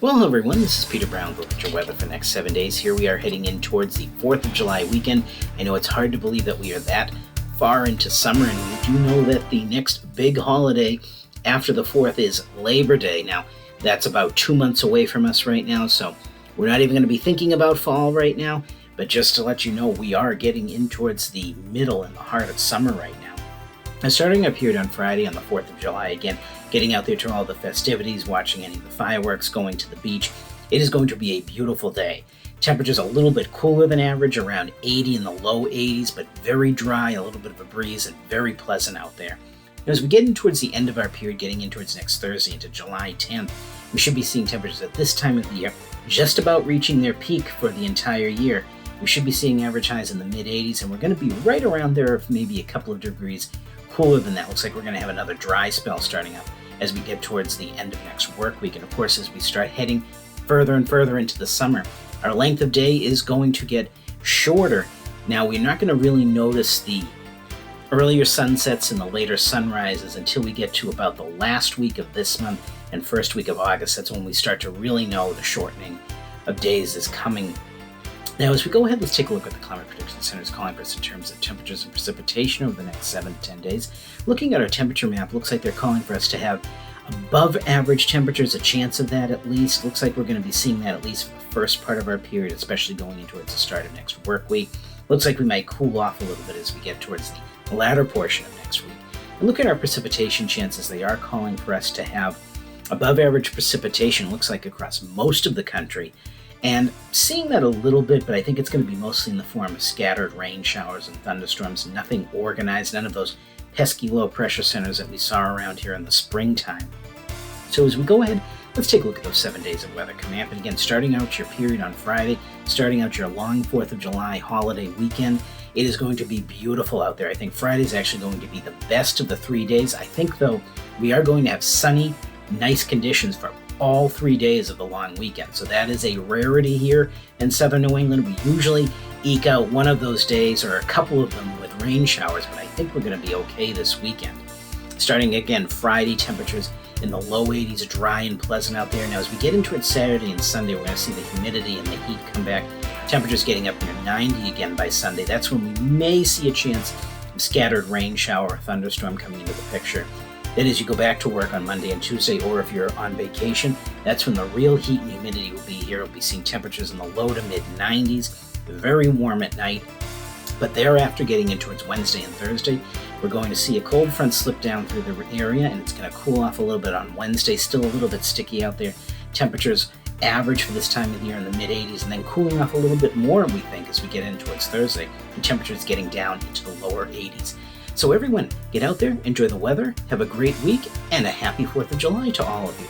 Well, hello everyone, this is Peter Brown with your weather for the next 7 days. Here we are heading in towards the 4th of July weekend. I know it's hard to believe that we are that far into summer, and we do know that the next big holiday after the 4th is Labor Day. Now, that's about 2 months away from us right now, so we're not even going to be thinking about fall right now. But just to let you know, we are getting in towards the middle and the heart of summer right now. Now, starting up here on Friday on the 4th of July, again, getting out there to all the festivities, watching any of the fireworks, going to the beach. It is going to be a beautiful day. Temperatures a little bit cooler than average, around 80 in the low 80s, but very dry, a little bit of a breeze, and very pleasant out there. Now, as we get in towards the end of our period, getting in towards next Thursday into July 10th, we should be seeing temperatures at this time of the year just about reaching their peak for the entire year. We should be seeing average highs in the mid 80s, and we're going to be right around there, if maybe a couple of degrees cooler than that. Looks like we're going to have another dry spell starting up as we get towards the end of next work week. And of course, as we start heading further and further into the summer, our length of day is going to get shorter. Now, we're not going to really notice the earlier sunsets and the later sunrises until we get to about the last week of this month and first week of August. That's when we start to really know the shortening of days is coming. Now, as we go ahead, let's take a look at the Climate Prediction Center's calling for us in terms of temperatures and precipitation over the next 7 to 10 days. Looking at our temperature map, looks like they're calling for us to have above average temperatures, a chance of that at least. Looks like we're going to be seeing that at least for the first part of our period, especially going into towards the start of next work week. Looks like we might cool off a little bit as we get towards the latter portion of next week. And look at our precipitation chances. They are calling for us to have above average precipitation, looks like across most of the country. And seeing that a little bit, but I think it's going to be mostly in the form of scattered rain showers and thunderstorms, nothing organized, none of those pesky low pressure centers that we saw around here in the springtime. So as we go ahead, let's take a look at those 7 days of weather coming up. And again, starting out your period on Friday, starting out your long 4th of July holiday weekend, it is going to be beautiful out there. I think Friday is actually going to be the best of the 3 days. I think, though, we are going to have sunny, nice conditions for all 3 days of the long weekend. So that is a rarity here in southern New England. We usually eke out one of those days or a couple of them with rain showers, but I think we're going to be okay this weekend. Starting again Friday, temperatures in the low 80s, dry and pleasant out there. Now as we get into it Saturday and Sunday, we're going to see the humidity and the heat come back. Temperatures getting up near 90 again by Sunday. That's when we may see a chance of scattered rain shower or thunderstorm coming into the picture. Then as you go back to work on Monday and Tuesday, or if you're on vacation, that's when the real heat and humidity will be here. We'll be seeing temperatures in the low to mid 90s, very warm at night. But thereafter, getting in towards Wednesday and Thursday, we're going to see a cold front slip down through the area, and it's going to cool off a little bit on Wednesday. Still a little bit sticky out there. Temperatures average for this time of the year in the mid 80s, and then cooling off a little bit more, we think, as we get in towards Thursday. The temperatures getting down into the lower 80s. So everyone, get out there, enjoy the weather, have a great week, and a happy 4th of July to all of you.